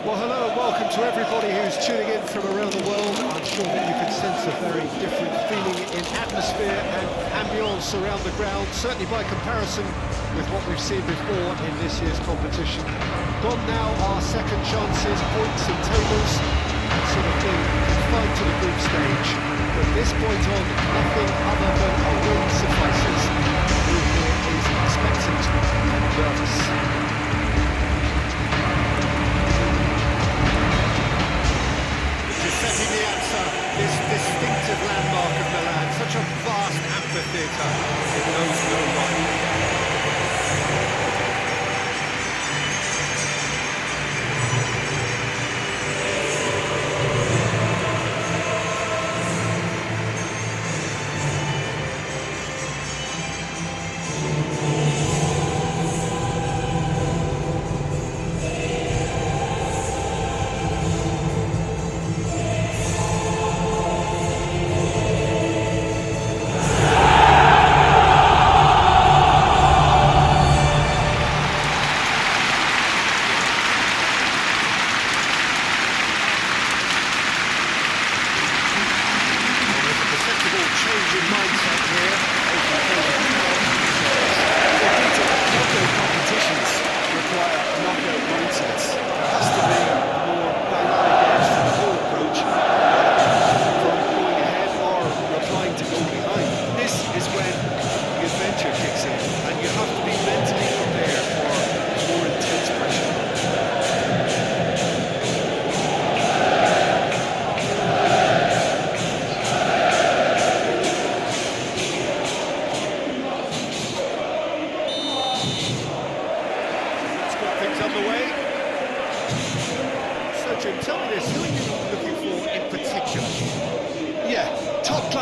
Well, hello and welcome to everybody who's tuning in from around the world. I'm sure that you can sense a very different feeling in atmosphere and ambience around the ground, certainly by comparison with what we've seen before in this year's competition. Gone now are second chances, points and tables, that sort of thing confined to the group stage. From this point on, nothing other than a win suffices. Who here is expectant and nervous? Setting the answer, this distinctive landmark of Milan, such a vast amphitheatre, it knows no rival.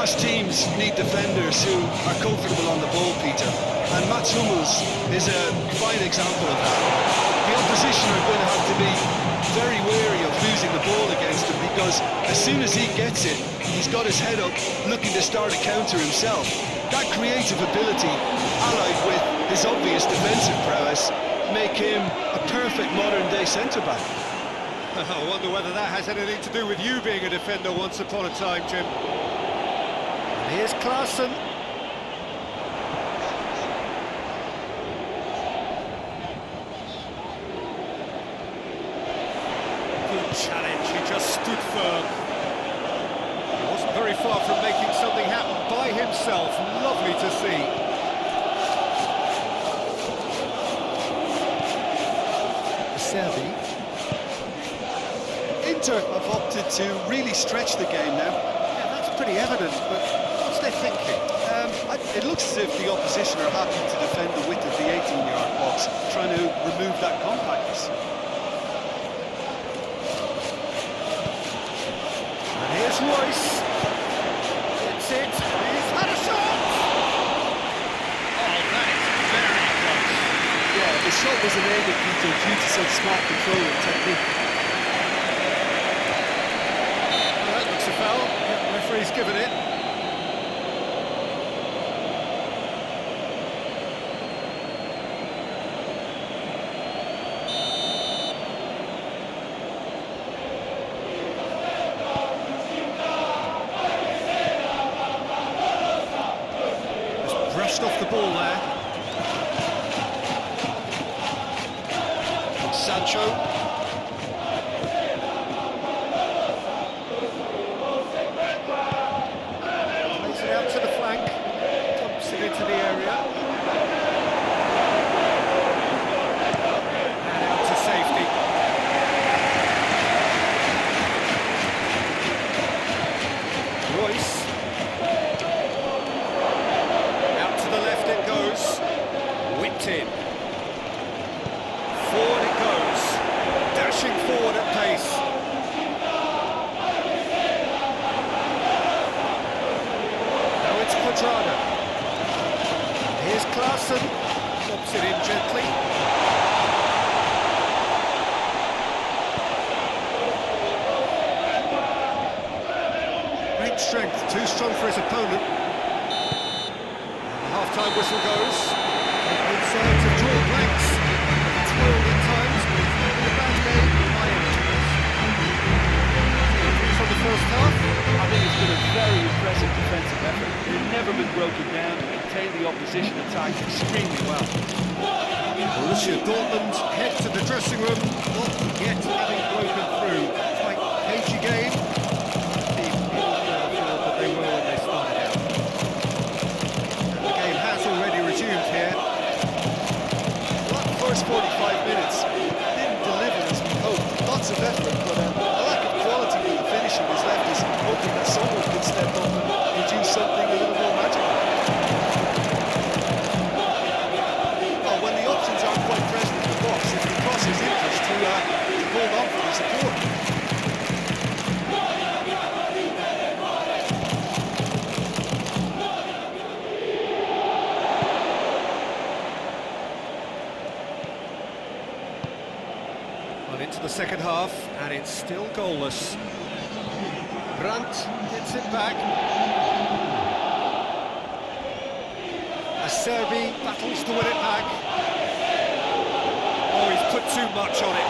Teams need defenders who are comfortable on the ball, Peter, and Mats Hummels is a fine example of that. The opposition are going to have to be very wary of losing the ball against him, because as soon as he gets it, he's got his head up looking to start a counter himself. That creative ability, allied with his obvious defensive prowess, make him a perfect modern-day centre-back. I wonder whether that has anything to do with you being a defender once upon a time, Jim. Here's Klaassen. Good challenge, he just stood firm. He wasn't very far from making something happen by himself. Lovely to see. Servi. Inter have opted to really stretch the game now. Yeah, that's pretty evident, but they're thinking. It looks as if the opposition are happy to defend the width of the 18-yard box, trying to remove that compactness. And here's Royce. It's it. He's had a shot. Oh, that is very close. Yeah, the shot was enabled, Peter, due to some smart control and technique. Well, that looks a foul. Yeah, the referee's given it. Brushed off the ball there. Sancho. Plays it out to the flank. Dumps it into the area. And out to safety. Royce. In. Forward it goes, dashing forward at pace. Now it's Quadrado. Here's Klaassen, drops it in gently. Great strength, too strong for his opponent. And the half-time whistle goes. Sides have drawn blanks. It's world at times, but it's not been a bad day by any. transition attack extremely well. Borussia Dortmund head to the dressing room, not yet having broken through. Quite cagey game. Team even further forward than they were when they started out. And the game has already resumed here. Well, the first 45 minutes didn't deliver as we hoped. Lots of effort, but a lack of quality in the finishing has left us hoping that someone could step up and produce something a little more magical. Well, when the options aren't quite present in the box, it's the cross's interest to hold on for the support. Well, into the second half, and it's still goalless. Brandt gets it back. En-Nesyri battles to win it back. Oh, he's put too much on it.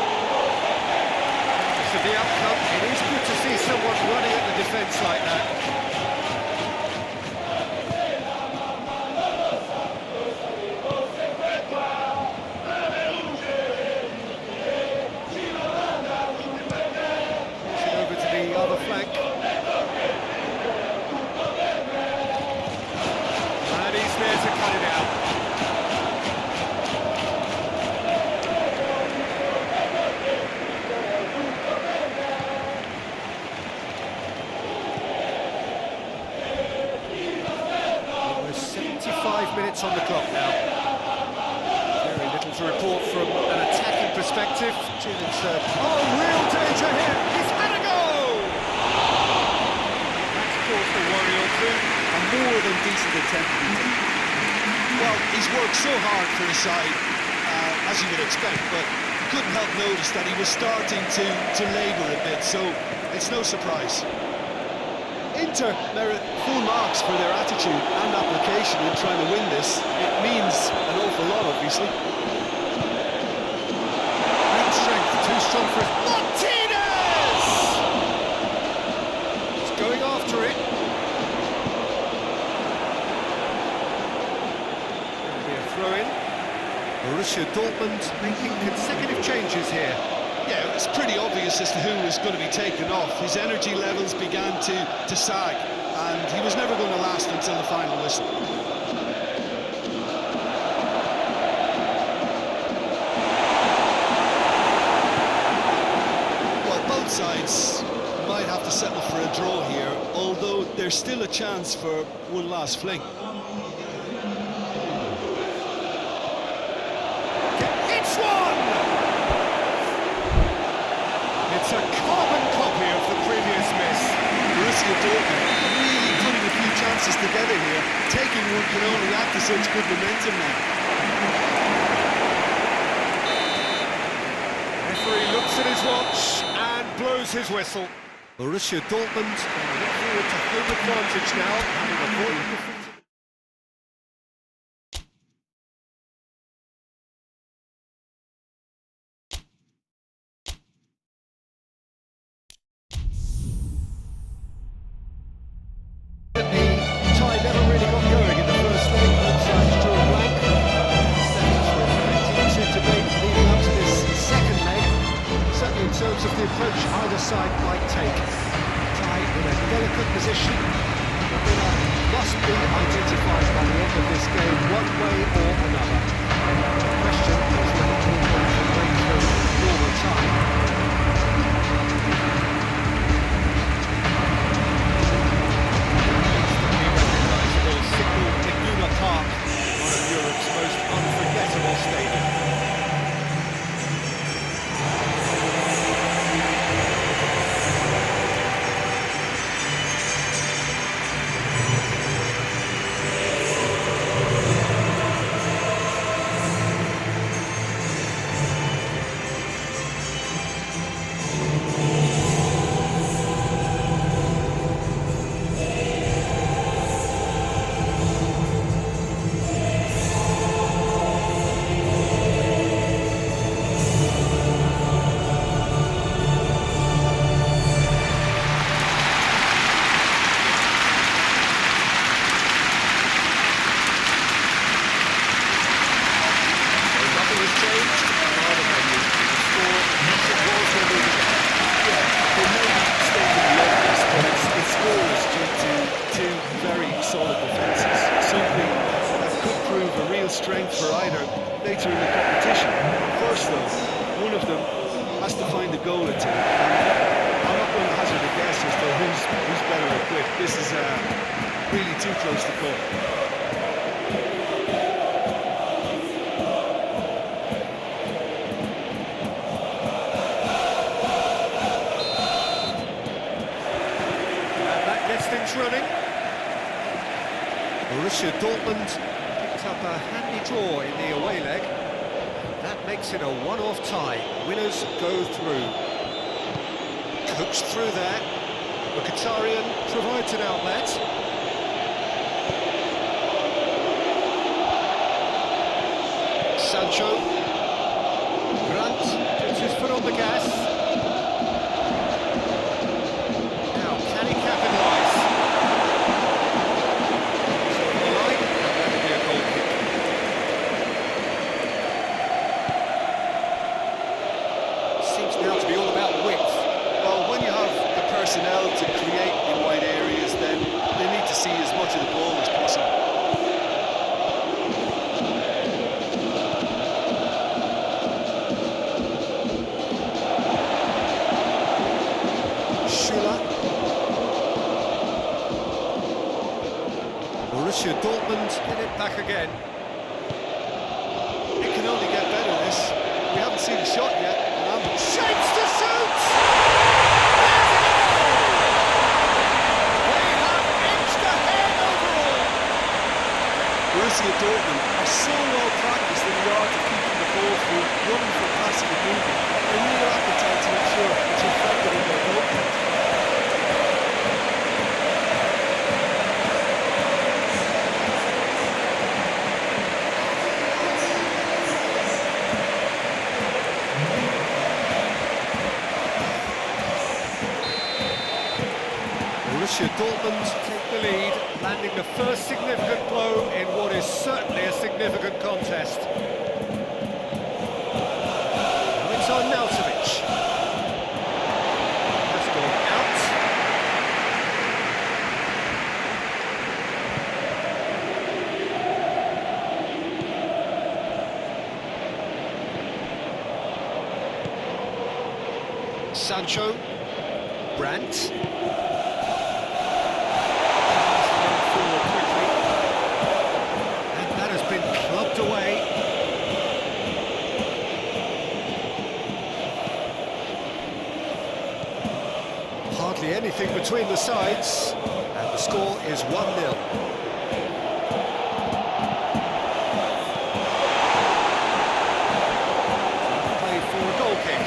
So the outcome, it is good to see someone running at the defence like that. Over to the other flank. And he's there to cut it out. Almost 75 minutes on the clock now. Very little to report from an attacking perspective. Oh, real danger here. He's had a go! That's caused a worry or two. A more than decent attempt. Well, he's worked so hard for his side, as you would expect, but couldn't help notice that he was starting to labour a bit, so it's no surprise. Inter merit full marks for their attitude and application in trying to win this. It means an awful lot, obviously. Great strength, too strong for it. Martinez! He's going after it. There'll be a throw-in. Borussia Dortmund making consecutive changes here. Yeah, it was pretty obvious as to who was going to be taken off. His energy levels began to sag, and he was never going to last until the final whistle. Well, both sides might have to settle for a draw here, although there's still a chance for one last fling. It's one! It's a carbon copy of the previous miss. Borussia Dortmund really putting a few chances together here. Taking one can only add to such good momentum now. Referee looks at his watch and blows his whistle. Borussia Dortmund look forward to home advantage now, having avoided defeat. The tie never really got going in the first leg. Both sides drew a blank. Seconds were expected to debate leading up to this second leg. Certainly in terms of the approach either side might take. Tie in a delicate position. The winner must be identified by the end of this game, one way or another. The question is whether Dortmund can bring through normal time. Signal Iduna Park, one of Europe's most unforgettable stadiums. one of them has to find a goal or two. I'm not going to hazard a guess as to who's better equipped. This is really too close to call. And that gets things running. Borussia Dortmund picked up a handy draw in the away leg. That makes it a one-off tie. Winners go through. Coaxed through there. Mkhitaryan provides an outlet. Sancho. Brandt puts his foot on the gas. Now, can he capitalise? Over the line, and that'll be a goal kick. Seems now to be all about width. Well, when you have the personnel to create in wide areas, then they need to see as much of the ball as possible. Borussia Dortmund get it back again. It can only get better, this. We haven't seen a shot yet. Shapes to shoot! There's a goal! They have inched ahead overall. Borussia Dortmund are so well practiced in the art of keeping the ball through, running for passing and moving. A real appetite to ensure it's reflected in their goal count. Borussia Dortmund take the lead, landing the first significant blow in what is certainly a significant contest. Now it's Arnautovic. Has gone out. Sancho. Brandt. Away. Hardly anything between the sides, and the score is 1-0. Play for a goal kick.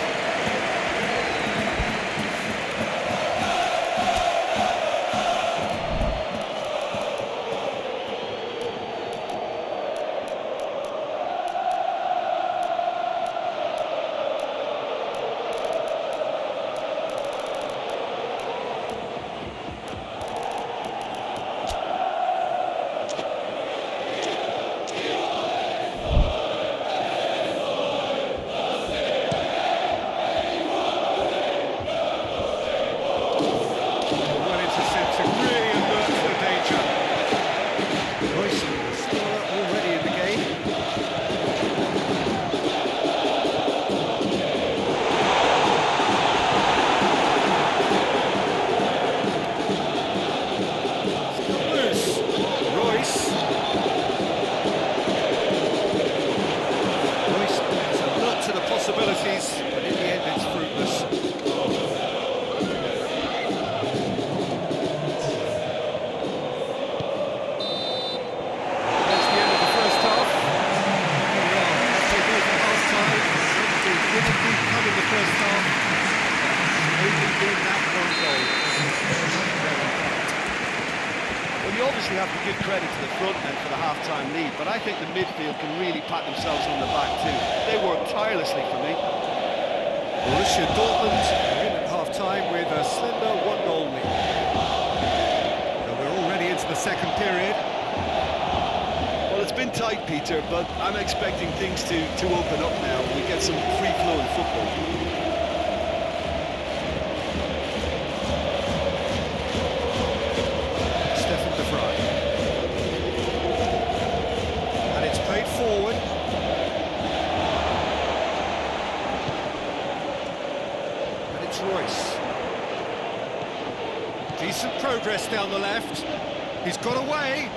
You obviously have to give credit to the front men for the half-time lead, but I think the midfield can really pat themselves on the back too. They work tirelessly for me. Borussia Dortmund are in at half-time with a slender one-goal lead. So we're already into the second period. Well, it's been tight, Peter, but I'm expecting things to open up now and we get some free-flowing football. Royce. Decent progress down the left. He's got away.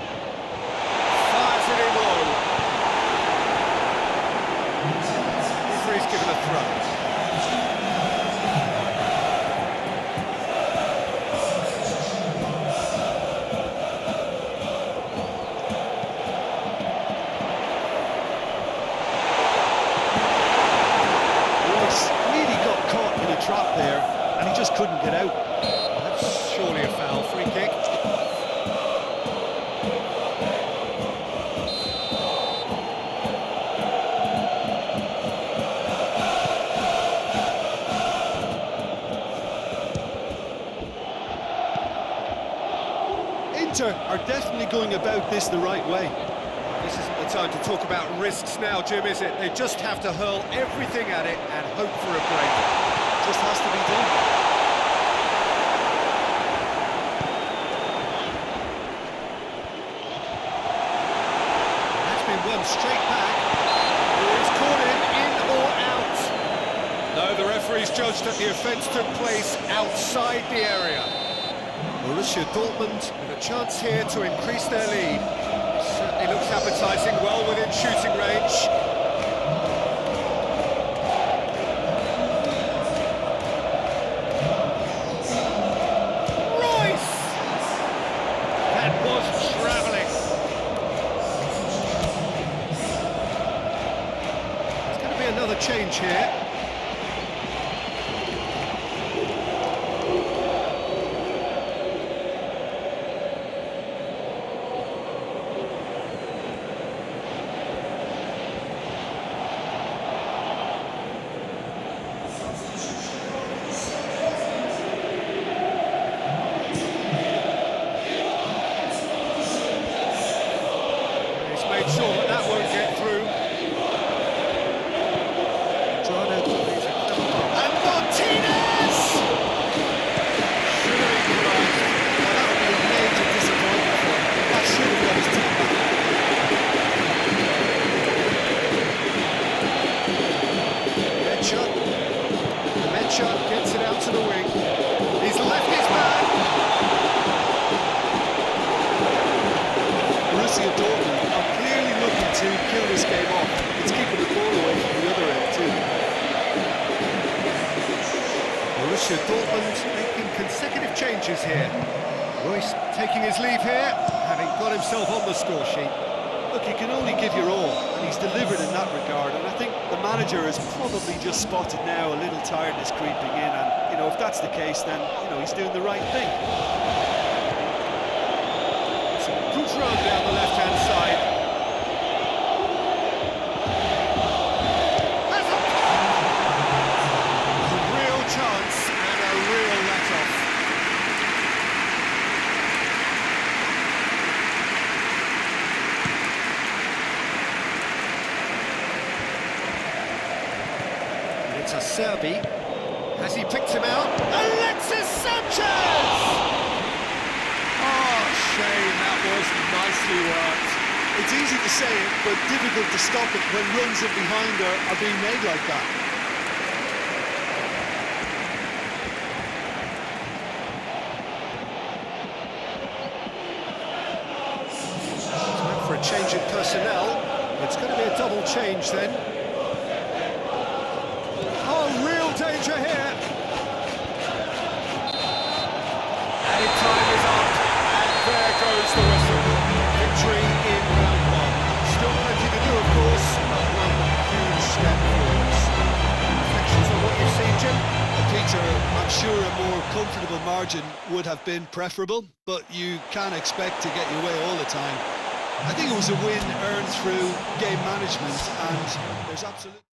Fires it in low. Referee's given a throw. Trap there, and he just couldn't get out. That's surely a foul. Free kick. Inter are definitely going about this the right way. This isn't the time to talk about risks now, Jim, is it? They just have to hurl everything at it and hope for a break. Just has to be done. That's been won straight back. He's caught him in or out. No, the referee's judged that the offence took place outside the area. Borussia Dortmund with a chance here to increase their lead. Certainly looks appetising, well within shooting range. Another change here. He's made sure that that won't get through. Gets it out to the wing. He's left his man. Borussia Dortmund are clearly looking to kill this game off. It's keeping the ball away from the other end too. Borussia Dortmund making consecutive changes here. Royce taking his leave here, having got himself on the score sheet. Look, you can only give your all, and he's delivered in that regard, and I think the manager has probably just spotted now a little tiredness creeping in, and, you know, if that's the case, then, you know, he's doing the right thing. Some good run down the left-hand side. A real chance and a real let-off. It's a Serbi. Has he picked him out? Alexis Sanchez! Oh, shame, that was nicely worked. It's easy to say it, but difficult to stop it when runs in behind are being made like that. Time for a change in personnel. It's going to be a double change then. Danger here. Added time is up, and there goes the whistle. Victory in round one. Still plenty to do, of course, but one huge step forwards. Reflections on what you've seen, Jim? Peter, I'm sure a more comfortable margin would have been preferable, but you can't expect to get your way all the time. I think it was a win earned through game management, and there's absolutely